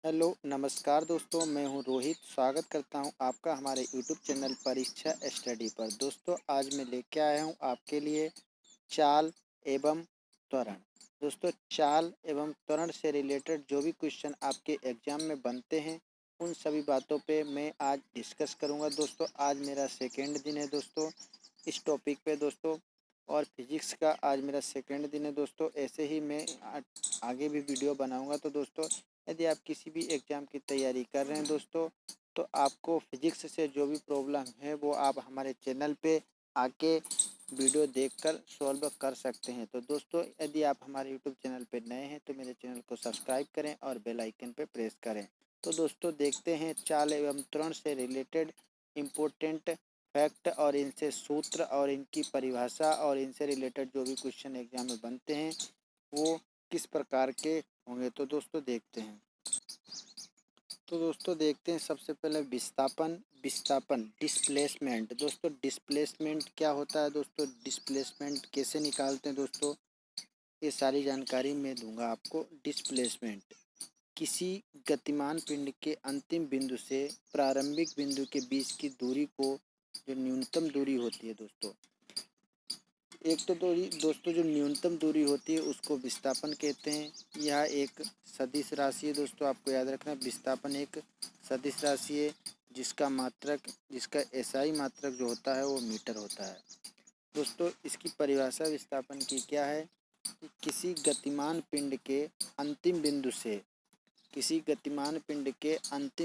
Hello नमस्कार दोस्तों, मैं हूं रोहित। स्वागत करता हूं आपका हमारे यूट्यूब चैनल परीक्षा स्टडी पर। दोस्तों आज मैं लेके आया हूं आपके लिए चाल एवं त्वरण। दोस्तों चाल एवं त्वरण से रिलेटेड जो भी क्वेश्चन आपके एग्जाम में बनते हैं उन सभी बातों पे मैं आज डिस्कस करूंगा। दोस्तों आज मेरा सेकेंड दिन है दोस्तों इस टॉपिक पे दोस्तों, और फिजिक्स का आज मेरा सेकेंड दिन है दोस्तों। ऐसे ही मैं आगे भी वीडियो बनाऊंगा। तो दोस्तों यदि आप किसी भी एग्ज़ाम की तैयारी कर रहे हैं दोस्तों, तो आपको फिजिक्स से जो भी प्रॉब्लम है वो आप हमारे चैनल पे आके वीडियो देखकर सॉल्व कर सकते हैं। तो दोस्तों यदि आप हमारे यूट्यूब चैनल पे नए हैं तो मेरे चैनल को सब्सक्राइब करें और बेल आइकन पे प्रेस करें। तो दोस्तों देखते हैं चाल एवं त्वरण से रिलेटेड इम्पोर्टेंट फैक्ट और इनसे सूत्र और इनकी परिभाषा और इनसे रिलेटेड जो भी क्वेश्चन एग्जाम में बनते हैं वो किस प्रकार के होंगे। तो दोस्तों देखते हैं। तो दोस्तों देखते हैं सबसे पहले विस्थापन। विस्थापन डिस्प्लेसमेंट। दोस्तों डिस्प्लेसमेंट क्या होता है, दोस्तों डिस्प्लेसमेंट कैसे निकालते हैं दोस्तों, ये सारी जानकारी मैं दूंगा आपको। डिस्प्लेसमेंट किसी गतिमान पिंड के अंतिम बिंदु से प्रारंभिक बिंदु के बीच की दूरी को, जो न्यूनतम दूरी होती है दोस्तों, एक तो दूरी दोस्तों जो न्यूनतम दूरी होती है उसको विस्थापन कहते हैं। यह एक सदिश राशि है दोस्तों, आपको याद रखना विस्थापन एक सदिश राशि है जिसका एसआई मात्रक जो होता है वो मीटर होता है। दोस्तों इसकी परिभाषा विस्थापन की क्या है कि किसी गतिमान पिंड के अंतिम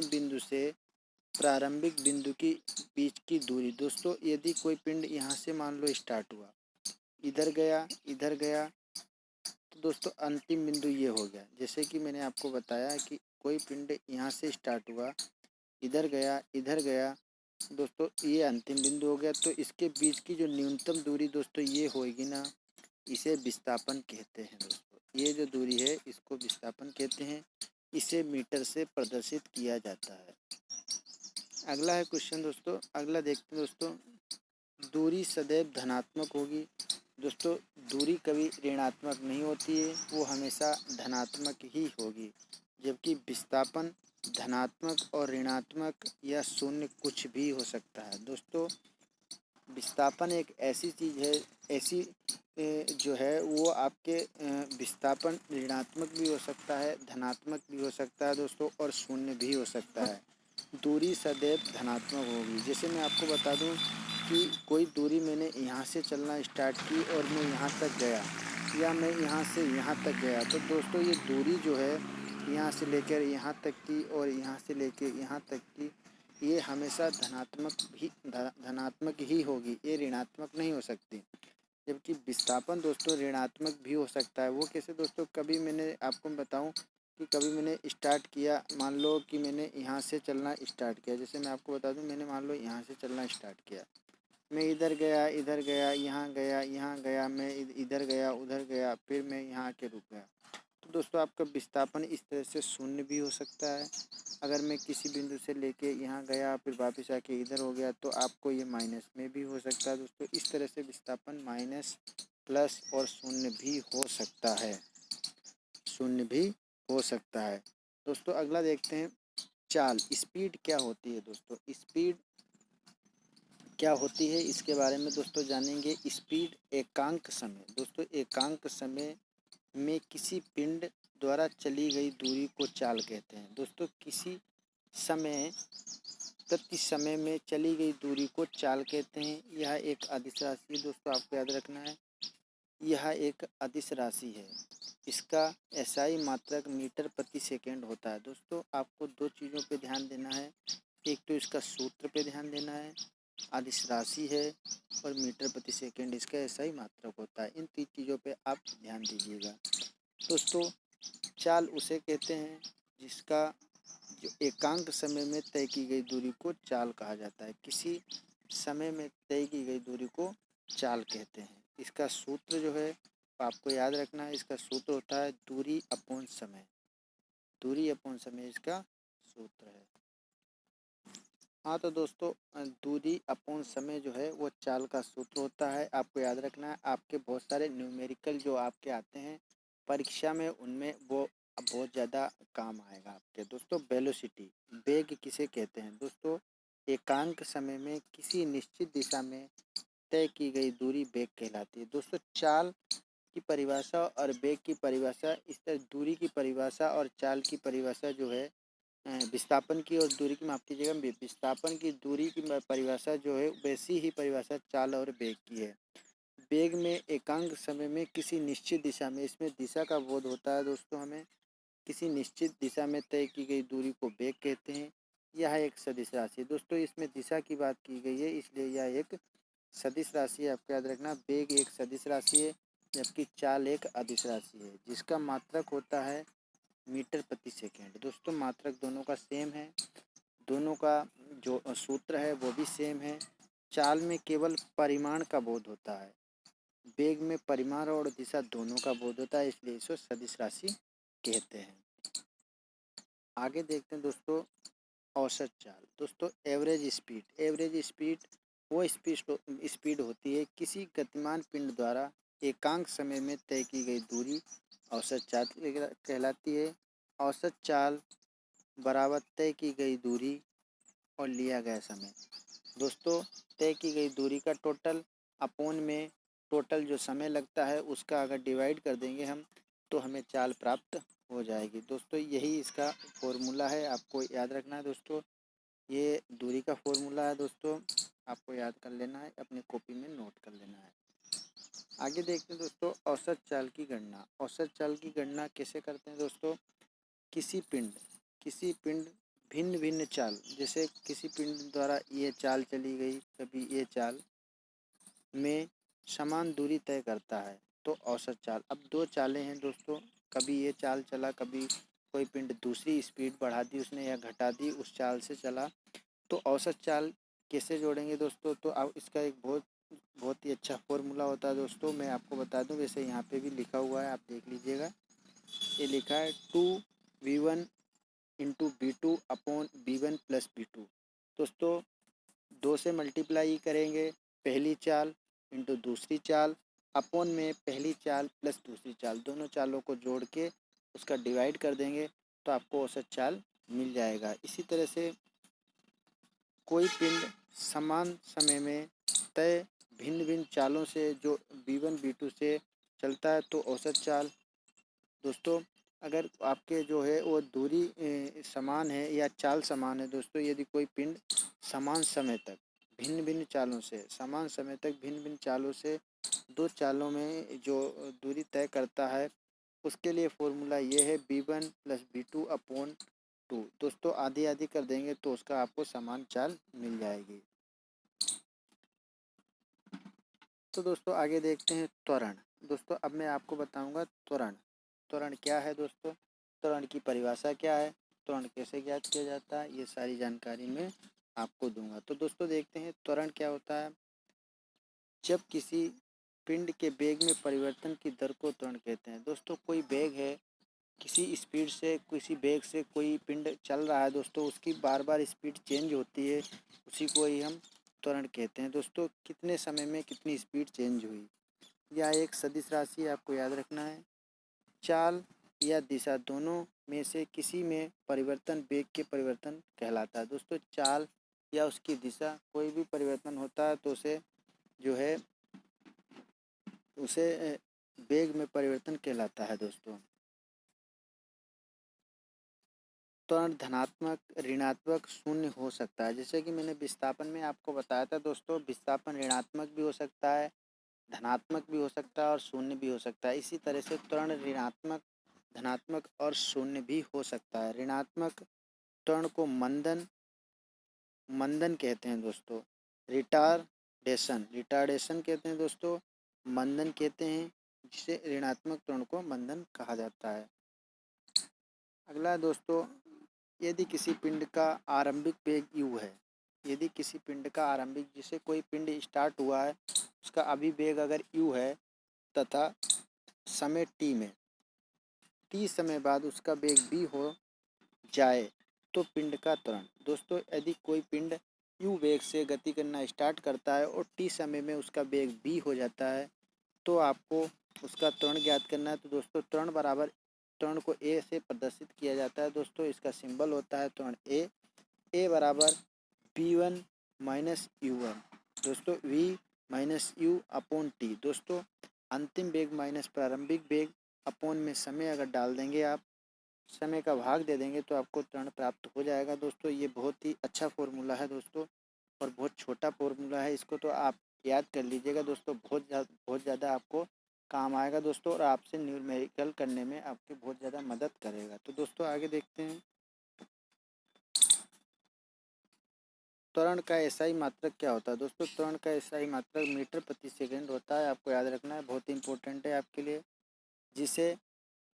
बिंदु से प्रारंभिक बिंदु की बीच की दूरी। दोस्तों यदि कोई पिंड यहाँ से मान लो स्टार्ट हुआ, इधर गया तो दोस्तों अंतिम बिंदु ये हो गया। जैसे कि मैंने आपको बताया कि कोई पिंड यहाँ से स्टार्ट हुआ, इधर गया दोस्तों, ये अंतिम बिंदु हो गया। तो इसके बीच की जो न्यूनतम दूरी दोस्तों ये होगी ना, इसे विस्थापन कहते हैं दोस्तों। ये जो दूरी है इसको विस्थापन कहते हैं। इसे मीटर से प्रदर्शित किया जाता है। अगला है क्वेश्चन दोस्तों, अगला देखते हैं दोस्तों। दूरी सदैव धनात्मक होगी। दोस्तों दूरी कभी ऋणात्मक नहीं होती है, वो हमेशा धनात्मक ही होगी। जबकि विस्थापन धनात्मक और ऋणात्मक या शून्य कुछ भी हो सकता है। दोस्तों विस्थापन एक ऐसी चीज़ है, ऐसी जो है वो आपके विस्थापन ऋणात्मक भी हो सकता है, धनात्मक भी हो सकता है दोस्तों, और शून्य भी हो सकता है। दूरी सदैव धनात्मक होगी। जैसे मैं आपको बता दूं कि कोई दूरी मैंने यहाँ से चलना स्टार्ट की और मैं यहाँ तक गया, या मैं यहाँ से यहाँ तक गया, तो दोस्तों ये दूरी जो है यहाँ से लेकर यहाँ तक की और यहाँ से लेकर यहाँ तक की, ये हमेशा धनात्मक ही होगी, ये ऋणात्मक नहीं हो सकती। जबकि विस्थापन दोस्तों ऋणात्मक भी हो सकता है। वो कैसे दोस्तों, कभी मैंने आपको बताऊं कि कभी मैंने स्टार्ट किया, मान लो कि मैंने यहाँ से चलना स्टार्ट किया। जैसे मैं आपको बता दूं, मैंने मान लो यहाँ से चलना स्टार्ट किया, मैं इधर गया, यहाँ गया, मैं इधर गया, उधर गया, फिर मैं यहाँ आके रुक गया। तो दोस्तों आपका विस्थापन इस तरह से शून्य भी हो सकता है। अगर मैं किसी बिंदु से लेके यहाँ गया फिर वापस आके इधर हो गया तो आपको ये माइनस में भी हो सकता है दोस्तों। इस तरह से विस्थापन माइनस, प्लस और शून्य भी हो सकता है, शून्य भी हो सकता है। दोस्तों अगला देखते हैं चाल। स्पीड क्या होती है दोस्तों, स्पीड क्या होती है इसके बारे में दोस्तों जानेंगे। स्पीड एकांक समय। दोस्तों एकांक समय में किसी पिंड द्वारा चली गई दूरी को चाल कहते हैं। दोस्तों किसी समय प्रति समय में चली गई दूरी को चाल कहते हैं। यह एक अदिश राशि है दोस्तों, आपको याद रखना है, यह एक अदिश राशि है। इसका एसआई मात्रक मीटर प्रति सेकंड होता है। दोस्तों आपको दो चीज़ों पे ध्यान देना है, एक तो इसका सूत्र पे ध्यान देना है, अदिश राशि है, और मीटर प्रति सेकंड इसका एसआई मात्रक होता है। इन तीन चीज़ों पे आप ध्यान दीजिएगा दोस्तों। चाल उसे कहते हैं जिसका जो एकांक समय में तय की गई दूरी को चाल कहा जाता है। किसी समय में तय की गई दूरी को चाल कहते हैं। इसका सूत्र जो है आपको याद रखना है, इसका सूत्र होता है दूरी अपॉन समय। दूरी अपॉन समय इसका सूत्र है। हाँ तो दोस्तों दूरी अपॉन समय जो है वो चाल का सूत्र होता है, आपको याद रखना है। आपके बहुत सारे न्यूमेरिकल जो आपके आते हैं परीक्षा में, उनमें वो अब बहुत ज़्यादा काम आएगा आपके। दोस्तों वेलोसिटी, वेग किसे कहते हैं दोस्तों? एकांक समय में किसी निश्चित दिशा में तय की गई दूरी वेग कहलाती है। दोस्तों चाल की परिभाषा और वेग की परिभाषा, इस तरह दूरी की परिभाषा और चाल की परिभाषा जो है, विस्थापन की और दूरी की, माफ कीजिएगा, विस्थापन की दूरी की परिभाषा जो है वैसी ही परिभाषा चाल और वेग की है। वेग में एकांक समय में किसी निश्चित दिशा में, इसमें दिशा का बोध होता है दोस्तों हमें। किसी निश्चित दिशा में तय की गई दूरी को वेग कहते हैं। यह एक सदिश राशि है दोस्तों, इसमें दिशा की बात की गई है इसलिए यह एक सदिश राशि है। आपको याद रखना, वेग एक सदिश राशि है जबकि चाल एक अदिश राशि है जिसका मात्रक होता है मीटर प्रति सेकेंड। दोस्तों मात्रक दोनों का सेम है, दोनों का जो सूत्र है वो भी सेम है। चाल में केवल परिमाण का बोध होता है, वेग में परिमाण और दिशा दोनों का बोध होता है, इसलिए इसे सदिश राशि कहते हैं। आगे देखते हैं दोस्तों औसत चाल। दोस्तों एवरेज स्पीड, एवरेज स्पीड वो स्पीड होती है किसी गतिमान पिंड द्वारा एकांक समय में तय की गई दूरी औसत चाल कहलाती है। औसत चाल बराबर तय की गई दूरी और लिया गया समय। दोस्तों तय की गई दूरी का टोटल अपोन में टोटल जो समय लगता है उसका अगर डिवाइड कर देंगे हम तो हमें चाल प्राप्त हो जाएगी। दोस्तों यही इसका फॉर्मूला है, आपको याद रखना है दोस्तों। ये दूरी का फॉर्मूला है दोस्तों, आपको याद कर लेना है, अपनी कॉपी में नोट कर लेना है। आगे देखते हैं दोस्तों औसत चाल की गणना। औसत चाल की गणना कैसे करते हैं दोस्तों? किसी पिंड भिन्न भिन्न चाल, जैसे किसी पिंड द्वारा ये चाल चली गई, कभी ये चाल में समान दूरी तय करता है तो औसत चाल। अब दो चालें हैं दोस्तों, कभी ये चाल चला, कभी कोई पिंड दूसरी स्पीड बढ़ा दी उसने या घटा दी, उस चाल से चला, तो औसत चाल कैसे जोड़ेंगे दोस्तों? तो अब इसका एक बहुत बहुत ही अच्छा फॉर्मूला होता है दोस्तों, मैं आपको बता दूं, वैसे यहाँ पे भी लिखा हुआ है, आप देख लीजिएगा। ये लिखा है 2v1 into बी2 upon B1 plus बी2। दोस्तों 2 से मल्टीप्लाई करेंगे पहली चाल इंटू दूसरी चाल अपॉन में पहली चाल प्लस दूसरी चाल, दोनों चालों को जोड़ के उसका डिवाइड कर देंगे तो आपको औसत चाल मिल जाएगा। इसी तरह से कोई पिंड समान समय में तय भिन्न भिन्न चालों से जो बी1 बी2 से चलता है तो औसत चाल। दोस्तों अगर आपके जो है वो दूरी समान है या चाल समान है दोस्तों, यदि कोई पिंड समान समय तक भिन्न भिन्न चालों से समान समय तक भिन्न भिन्न चालों से दो चालों में जो दूरी तय करता है उसके लिए फॉर्मूला ये है बी1 प्लस बी2 अपॉन 2। दोस्तों आधी आधी कर देंगे तो उसका आपको समान चाल मिल जाएगी। तो दोस्तों आगे देखते हैं त्वरण। दोस्तों अब मैं आपको बताऊंगा त्वरण। त्वरण क्या है दोस्तों, त्वरण की परिभाषा क्या है, त्वरण कैसे ज्ञात किया जाता है, ये सारी जानकारी मैं आपको दूंगा। तो दोस्तों देखते हैं त्वरण क्या होता है। जब किसी पिंड के वेग में परिवर्तन की दर को त्वरण कहते हैं। दोस्तों कोई वेग है, किसी स्पीड से किसी वेग से कोई पिंड चल रहा है दोस्तों, उसकी बार बार स्पीड चेंज होती है, उसी को ही हम त्वरण कहते हैं। दोस्तों कितने समय में कितनी स्पीड चेंज हुई, यह एक सदिश राशि है, आपको याद रखना है। चाल या दिशा दोनों में से किसी में परिवर्तन वेग के परिवर्तन कहलाता है। दोस्तों चाल या उसकी दिशा कोई भी परिवर्तन होता है तो उसे जो है उसे वेग में परिवर्तन कहलाता है दोस्तों। त्वरण धनात्मक, ऋणात्मक, शून्य हो सकता है। जैसे कि मैंने विस्थापन में आपको बताया था दोस्तों, विस्थापन ऋणात्मक भी हो सकता है, धनात्मक भी हो सकता है और शून्य भी हो सकता है। इसी तरह से त्वरण ऋणात्मक, धनात्मक और शून्य भी हो सकता है। ऋणात्मक त्वरण को मंदन मंदन कहते हैं दोस्तों। रिटार्डेशन कहते हैं दोस्तों, मंदन कहते हैं, जिसे ऋणात्मक त्वरण को मंदन कहा जाता है। अगला दोस्तों, यदि किसी पिंड का आरंभिक वेग u है, यदि किसी पिंड का आरंभिक, जिसे कोई पिंड स्टार्ट हुआ है उसका अभी वेग अगर u है तथा समय t में t समय बाद उसका वेग v हो जाए तो पिंड का त्वरण। दोस्तों यदि कोई पिंड u वेग से गति करना स्टार्ट करता है और t समय में उसका वेग v हो जाता है तो आपको उसका त्वरण ज्ञात करना है। तो दोस्तों त्वरण बराबर त्वरण को ए से प्रदर्शित किया जाता है दोस्तों। इसका सिंबल होता है त्वरण ए बराबर V1 माइनस U1 दोस्तों, V minus U upon T दोस्तों। अंतिम वेग माइनस प्रारंभिक वेग अपॉन में समय अगर डाल देंगे आप, समय का भाग दे देंगे तो आपको त्वरण प्राप्त हो जाएगा दोस्तों। ये बहुत ही अच्छा फॉर्मूला है दोस्तों और बहुत छोटा फॉर्मूला है। इसको तो आप याद कर लीजिएगा दोस्तों, बहुत ज़्यादा आपको काम आएगा दोस्तों और आपसे न्यूमेरिकल करने में आपकी बहुत ज़्यादा मदद करेगा। तो दोस्तों आगे देखते हैं। त्वरण का एसआई मात्रक क्या होता है दोस्तों? त्वरण का एसआई मात्रक मीटर प्रति सेकंड होता है। आपको याद रखना है, बहुत ही इंपॉर्टेंट है आपके लिए, जिसे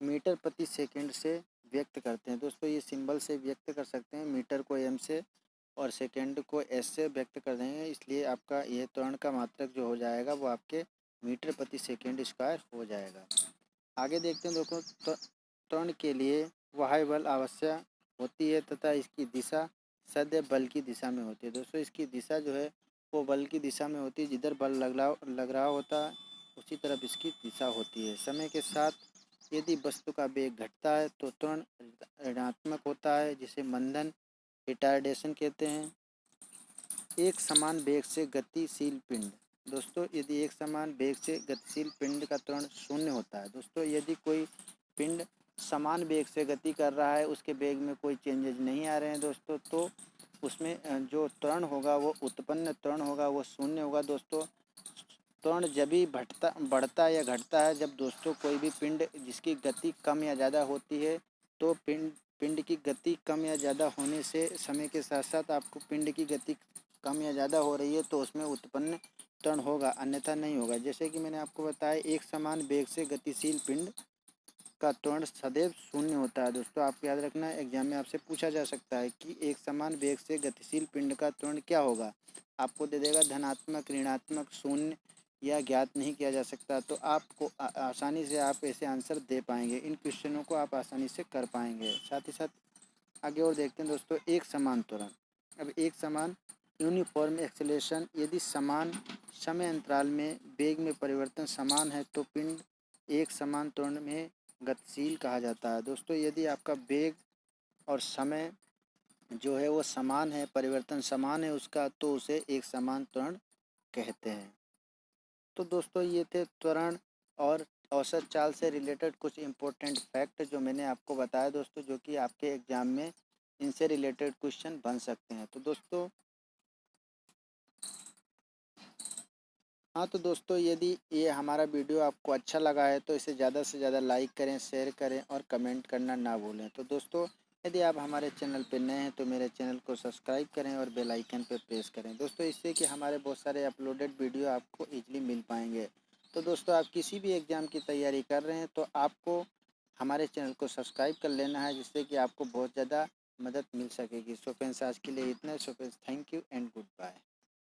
मीटर प्रति सेकंड से व्यक्त करते हैं दोस्तों। ये सिंबल से व्यक्त कर सकते हैं, मीटर को एम से और सेकंड को एस से व्यक्त कर देंगे, इसलिए आपका ये त्वरण का मात्रक जो हो जाएगा वो आपके मीटर प्रति सेकंड स्क्वायर हो जाएगा। आगे देखते हैं दोस्तों, त्वरण के लिए वाह्य बल आवश्यक होती है तथा इसकी दिशा सदैव बल की दिशा में होती है दोस्तों। इसकी दिशा जो है वो बल की दिशा में होती है, जिधर बल लग रहा होता है उसी तरफ इसकी दिशा होती है। समय के साथ यदि वस्तु का वेग घटता है तो त्वरण ऋणात्मक होता है, जिसे मंदन रिटार्डेशन कहते हैं। एक समान वेग से गतिशील पिंड दोस्तों, यदि एक समान वेग से गतिशील पिंड का त्वरण शून्य होता है दोस्तों। यदि कोई पिंड समान वेग से गति कर रहा है, उसके वेग में कोई चेंजेज नहीं आ रहे हैं दोस्तों, तो उसमें जो त्वरण होगा वो उत्पन्न त्वरण होगा वो शून्य होगा दोस्तों। त्वरण जब भी बढ़ता या घटता है जब दोस्तों कोई भी पिंड जिसकी गति कम या ज़्यादा होती है, तो पिंड की गति कम या ज़्यादा होने से समय के साथ साथ आपको पिंड की गति कम या ज़्यादा हो रही है तो उसमें उत्पन्न त्वरण होगा, अन्यथा नहीं होगा। जैसे कि मैंने आपको बताया, एक समान वेग से गतिशील पिंड का त्वरण सदैव शून्य होता है दोस्तों। आपको याद रखना है, एग्जाम में आपसे पूछा जा सकता है कि एक समान वेग से गतिशील पिंड का त्वरण क्या होगा। आपको दे देगा धनात्मक, ऋणात्मक, शून्य या ज्ञात नहीं किया जा सकता। तो आपको आसानी से आप ऐसे आंसर दे पाएंगे, इन क्वेश्चनों को आप आसानी से कर पाएंगे। साथ ही साथ आगे और देखते हैं दोस्तों, एक समान त्वरण। अब एक समान यूनिफॉर्म एक्सेलरेशन, यदि समान समय अंतराल में वेग में परिवर्तन समान है तो पिंड एक समान त्वरण में गतिशील कहा जाता है दोस्तों। यदि आपका वेग और समय जो है वो समान है, परिवर्तन समान है उसका, तो उसे एक समान त्वरण कहते हैं। तो दोस्तों ये थे त्वरण और औसत चाल से रिलेटेड कुछ इम्पोर्टेंट फैक्ट जो मैंने आपको बताया दोस्तों, जो कि आपके एग्जाम में इनसे रिलेटेड क्वेश्चन बन सकते हैं। तो दोस्तों हाँ, तो दोस्तों यदि ये हमारा वीडियो आपको अच्छा लगा है तो इसे ज़्यादा से ज़्यादा लाइक करें, शेयर करें और कमेंट करना ना भूलें। तो दोस्तों यदि आप हमारे चैनल पर नए हैं तो मेरे चैनल को सब्सक्राइब करें और बेल आइकन पर प्रेस करें दोस्तों, इससे कि हमारे बहुत सारे अपलोडेड वीडियो आपको ईजिली मिल पाएंगे। तो दोस्तों आप किसी भी एग्ज़ाम की तैयारी कर रहे हैं तो आपको हमारे चैनल को सब्सक्राइब कर लेना है, जिससे कि आपको बहुत ज़्यादा मदद मिल सकेगी। सो फ्रेंड्स आज के लिए इतना। So friends thank you and good bye.